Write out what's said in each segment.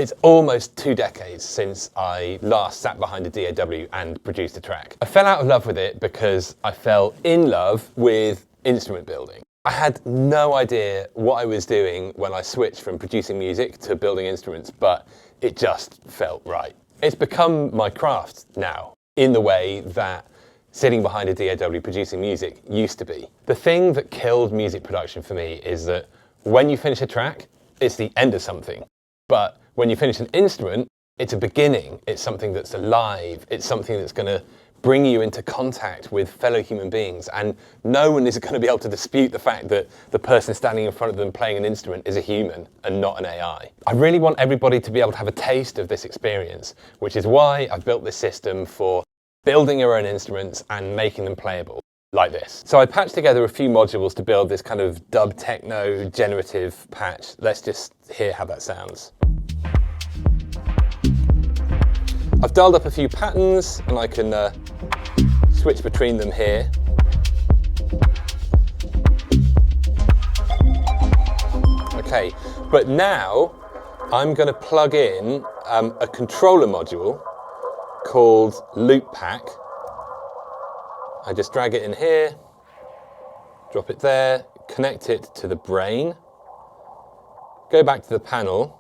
It's almost 2 decades since I last sat behind a DAW and produced a track. I fell out of love with it because I fell in love with instrument building. I had no idea what I was doing when I switched from producing music to building instruments, but it just felt right. It's become my craft now, in the way that sitting behind a DAW producing music used to be. The thing that killed music production for me is that when you finish a track, it's the end of something. But when you finish an instrument, it's a beginning. It's something that's alive. It's something that's going to bring you into contact with fellow human beings. And no one is going to be able to dispute the fact that the person standing in front of them playing an instrument is a human and not an AI. I really want everybody to be able to have a taste of this experience, which is why I've built this system for building your own instruments and making them playable, like this. So I patched together a few modules to build this kind of dub techno generative patch. Let's just hear how that sounds. I've dialed up a few patterns and I can switch between them here. Okay, but now I'm going to plug in a controller module called Loop Pack. I just drag it in here, drop it there, connect it to the brain, go back to the panel,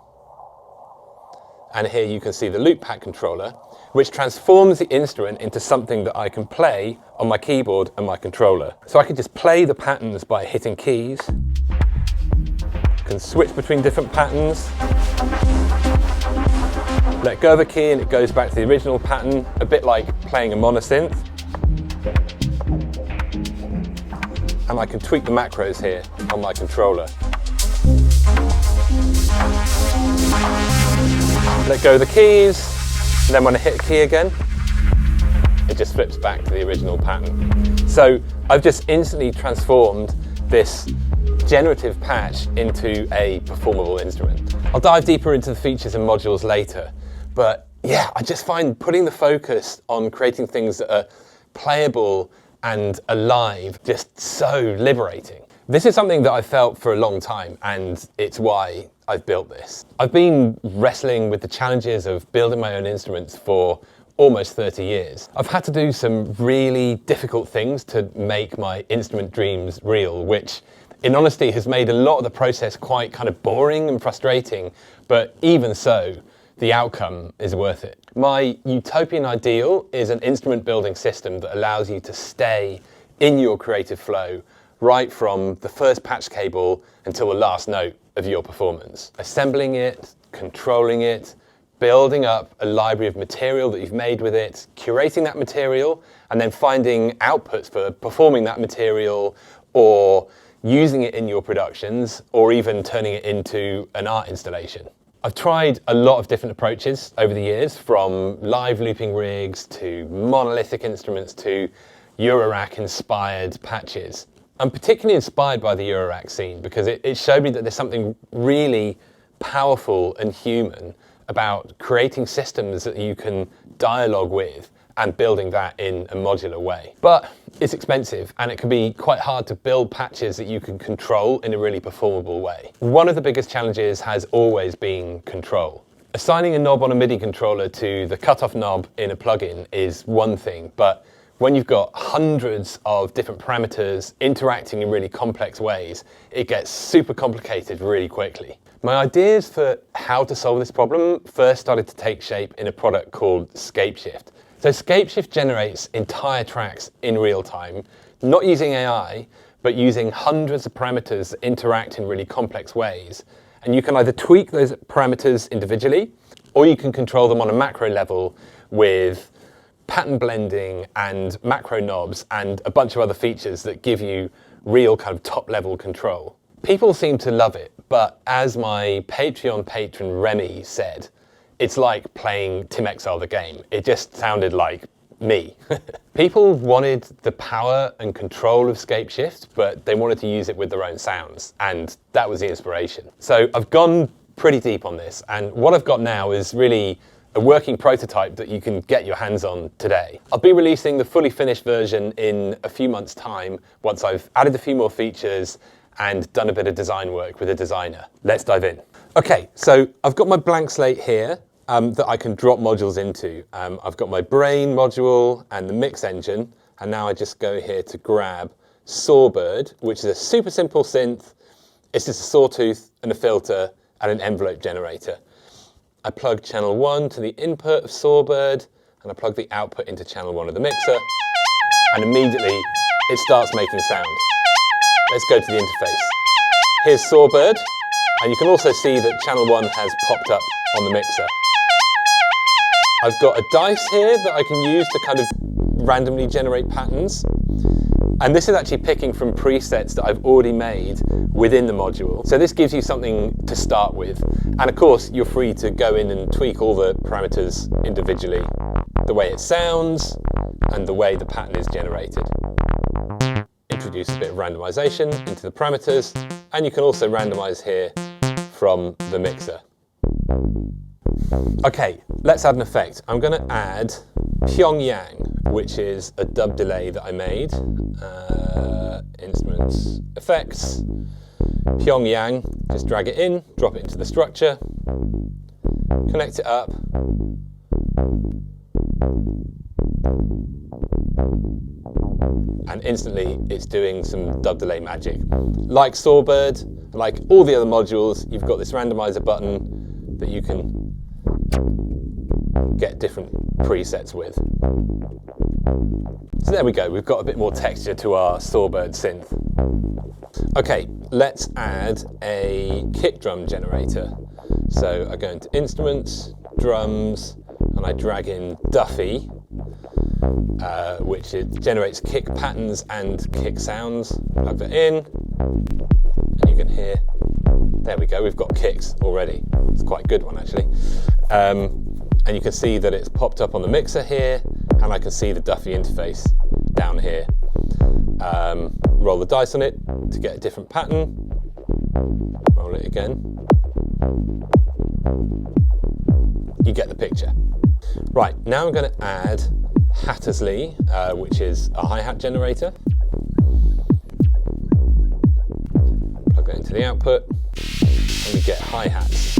and here you can see the Loop Pack controller, which transforms the instrument into something that I can play on my keyboard and my controller. So I can just play the patterns by hitting keys, can switch between different patterns, let go of a key and it goes back to the original pattern, a bit like playing a monosynth. And I can tweak the macros here on my controller. Let go of the keys, and then when I hit a key again, it just flips back to the original pattern. So I've just instantly transformed this generative patch into a performable instrument. I'll dive deeper into the features and modules later, but yeah, I just find putting the focus on creating things that are playable and alive just so liberating. This is something that I've felt for a long time, and it's why I've built this. I've been wrestling with the challenges of building my own instruments for almost 30 years. I've had to do some really difficult things to make my instrument dreams real, which in honesty has made a lot of the process quite kind of boring and frustrating, but even so, the outcome is worth it. My utopian ideal is an instrument building system that allows you to stay in your creative flow right from the first patch cable until the last note of your performance. Assembling it, controlling it, building up a library of material that you've made with it, curating that material, and then finding outputs for performing that material or using it in your productions or even turning it into an art installation. I've tried a lot of different approaches over the years, from live looping rigs to monolithic instruments to Eurorack-inspired patches. I'm particularly inspired by the Eurorack scene because it showed me that there's something really powerful and human about creating systems that you can dialogue with and building that in a modular way. But it's expensive and it can be quite hard to build patches that you can control in a really performable way. One of the biggest challenges has always been control. Assigning a knob on a MIDI controller to the cutoff knob in a plugin is one thing, but when you've got hundreds of different parameters interacting in really complex ways, it gets super complicated really quickly. My ideas for how to solve this problem first started to take shape in a product called Scapeshift. So Scapeshift generates entire tracks in real time, not using AI, but using hundreds of parameters that interact in really complex ways. And you can either tweak those parameters individually, or you can control them on a macro level with pattern blending and macro knobs and a bunch of other features that give you real kind of top level control. People seem to love it, but as my Patreon patron Remy said, it's like playing Tim Exile the game. It just sounded like me. People wanted the power and control of Scapeshift, but they wanted to use it with their own sounds, and that was the inspiration. So I've gone pretty deep on this, and what I've got now is really a working prototype that you can get your hands on today. I'll be releasing the fully finished version in a few months' time once I've added a few more features and done a bit of design work with a designer. Let's dive in. Okay, so I've got my blank slate here that I can drop modules into. I've got my brain module and the mix engine, and now I just go here to grab Sawbird, which is a super simple synth. It's just a sawtooth and a filter and an envelope generator. I plug channel 1 to the input of Sawbird, and I plug the output into channel 1 of the mixer, and immediately it starts making sound. Let's go to the interface. Here's Sawbird, and you can also see that channel 1 has popped up on the mixer. I've got a dice here that I can use to kind of randomly generate patterns. And this is actually picking from presets that I've already made within the module. So this gives you something to start with. And of course, you're free to go in and tweak all the parameters individually, the way it sounds and the way the pattern is generated. Introduce a bit of randomization into the parameters, and you can also randomize here from the mixer. Okay, let's add an effect. I'm going to add Pyongyang, which is a dub delay that I made. Instruments, effects, Pyongyang, just drag it in, drop it into the structure, connect it up, and instantly it's doing some dub delay magic. Like Sawbird, like all the other modules, you've got this randomizer button that you can get different presets with. So there we go, we've got a bit more texture to our Sawbird synth. Okay, let's add a kick drum generator. So I go into Instruments, Drums, and I drag in Duffy, which generates kick patterns and kick sounds. Plug that in, and you can hear, there we go, we've got kicks already. It's quite a good one actually. And you can see that it's popped up on the mixer here, and I can see the Duffy interface down here. Roll the dice on it to get a different pattern. Roll it again. You get the picture. Right, now I'm going to add Hattersley, which is a hi-hat generator. Plug that into the output, and we get hi-hats.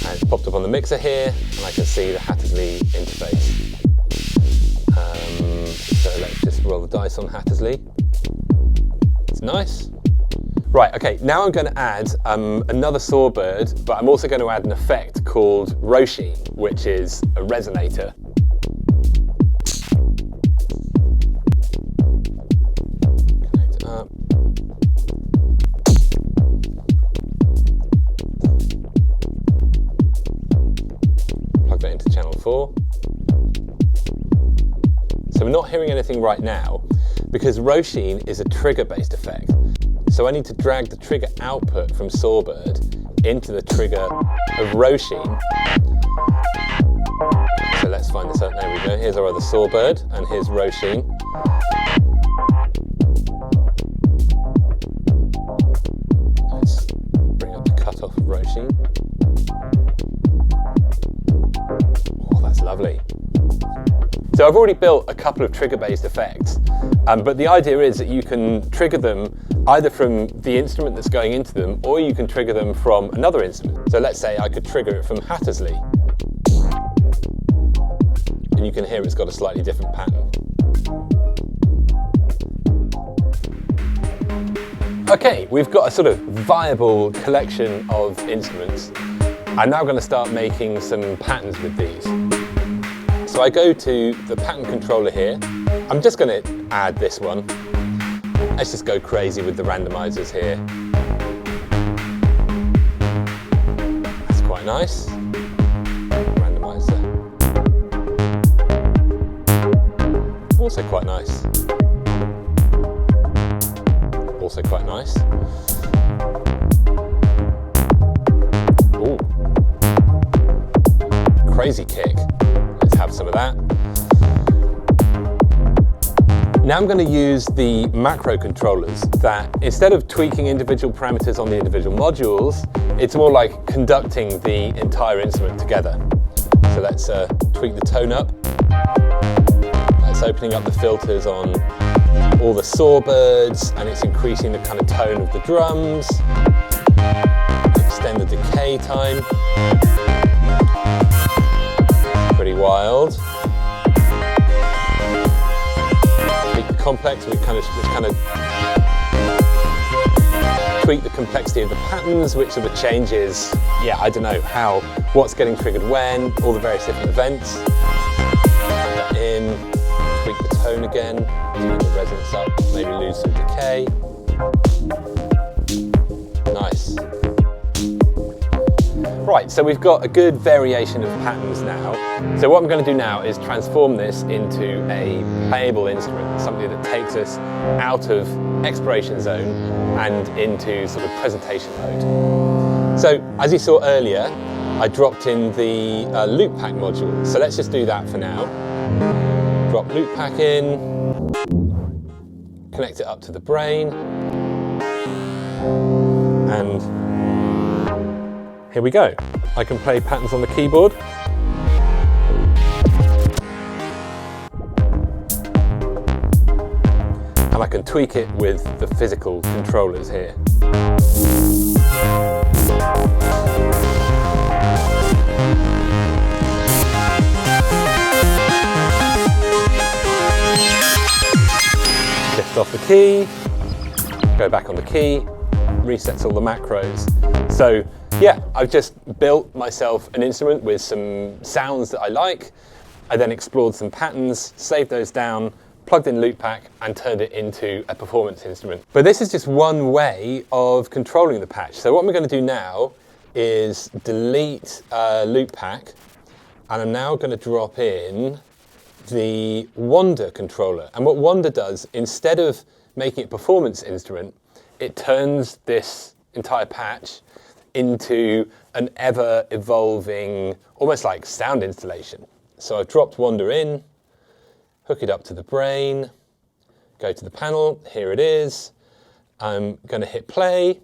And it's popped up on the mixer here, and I can see the Hattersley interface. So let's just roll the dice on Hattersley. It's nice. Right, okay, now I'm going to add another Sawbird, but I'm also going to add an effect called Roisin, which is a resonator. Connect it up. Plug that into channel 4. So we're not hearing anything right now because Roisin is a trigger-based effect. So I need to drag the trigger output from Sawbird into the trigger of Roisin. So let's find this out. There we go. Here's our other Sawbird, and here's Roisin. Let's bring up the cutoff of Roisin. Oh, that's lovely. So I've already built a couple of trigger-based effects, but the idea is that you can trigger them either from the instrument that's going into them, or you can trigger them from another instrument. So let's say I could trigger it from Hattersley, and you can hear it's got a slightly different pattern. Okay, we've got a sort of viable collection of instruments. I'm now going to start making some patterns with these. So I go to the pattern controller here. I'm just going to add this one. Let's just go crazy with the randomizers here. That's quite nice. Randomizer. Also quite nice. Also quite nice. Ooh. Crazy kick. Let's have some of that. Now I'm going to use the macro controllers that, instead of tweaking individual parameters on the individual modules, it's more like conducting the entire instrument together. So let's tweak the tone up. That's opening up the filters on all the sawbirds, and it's increasing the kind of tone of the drums. Extend the decay time. Pretty wild. Tweak the complex, which kind of tweak the complexity of the patterns, which are the changes. Yeah, I don't know what's getting triggered when, all the various different events. Add that in, tweak the tone again, tune the resonance up, maybe lose some decay. Nice. Right, so we've got a good variation of patterns now. So what I'm going to do now is transform this into a playable instrument, something that takes us out of exploration zone and into sort of presentation mode. So as you saw earlier, I dropped in the loop pack module. So let's just do that for now. Drop loop pack in, connect it up to the brain, and here we go. I can play patterns on the keyboard. And I can tweak it with the physical controllers here. Lift off the key, go back on the key, resets all the macros. So yeah, I've just built myself an instrument with some sounds that I like. I then explored some patterns, saved those down, plugged in loop pack, and turned it into a performance instrument. But this is just one way of controlling the patch. So what we're going to do now is delete loop pack, and I'm now going to drop in the Wander controller. And what Wander does, instead of making it a performance instrument, it turns this entire patch into an ever-evolving, almost like sound installation. So I've dropped Wander in, hook it up to the brain, go to the panel, here it is. I'm going to hit play,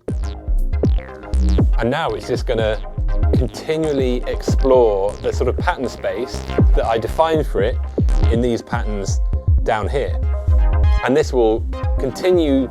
and now it's just going to continually explore the sort of pattern space that I defined for it in these patterns down here. And this will continue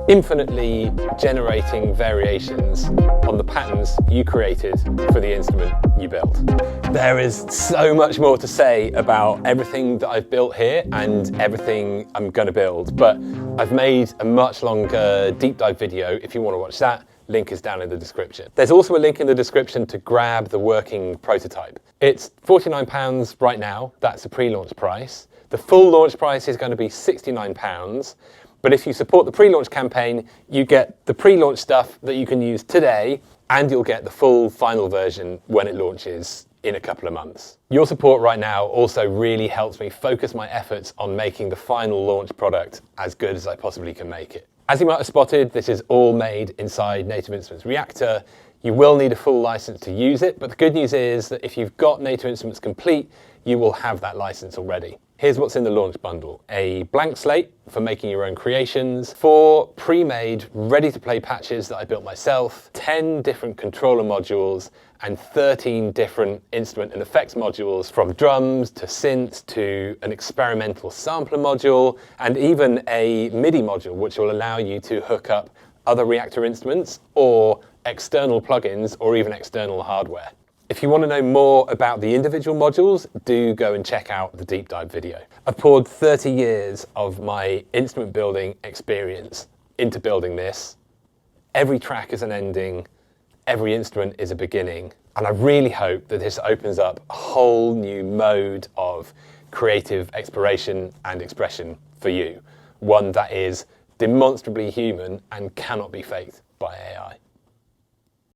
infinitely generating variations on the patterns you created for the instrument you built. There is so much more to say about everything that I've built here and everything I'm going to build, but I've made a much longer deep dive video if you want to watch that. Link is down in the description. There's also a link in the description to grab the working prototype. It's £49 right now, that's the pre-launch price. The full launch price is going to be £69. But if you support the pre-launch campaign, you get the pre-launch stuff that you can use today, and you'll get the full final version when it launches in a couple of months. Your support right now also really helps me focus my efforts on making the final launch product as good as I possibly can make it. As you might have spotted, this is all made inside Native Instruments Reaktor. You will need a full license to use it, but the good news is that if you've got Native Instruments Complete, you will have that license already. Here's what's in the launch bundle. A blank slate for making your own creations, 4 pre-made, ready-to-play patches that I built myself, 10 different controller modules, and 13 different instrument and effects modules, from drums to synths to an experimental sampler module, and even a MIDI module, which will allow you to hook up other Reaktor instruments or external plugins or even external hardware. If you want to know more about the individual modules, do go and check out the deep dive video. I've poured 30 years of my instrument building experience into building this. Every track is an ending, every instrument is a beginning, and I really hope that this opens up a whole new mode of creative exploration and expression for you, one that is demonstrably human and cannot be faked by AI.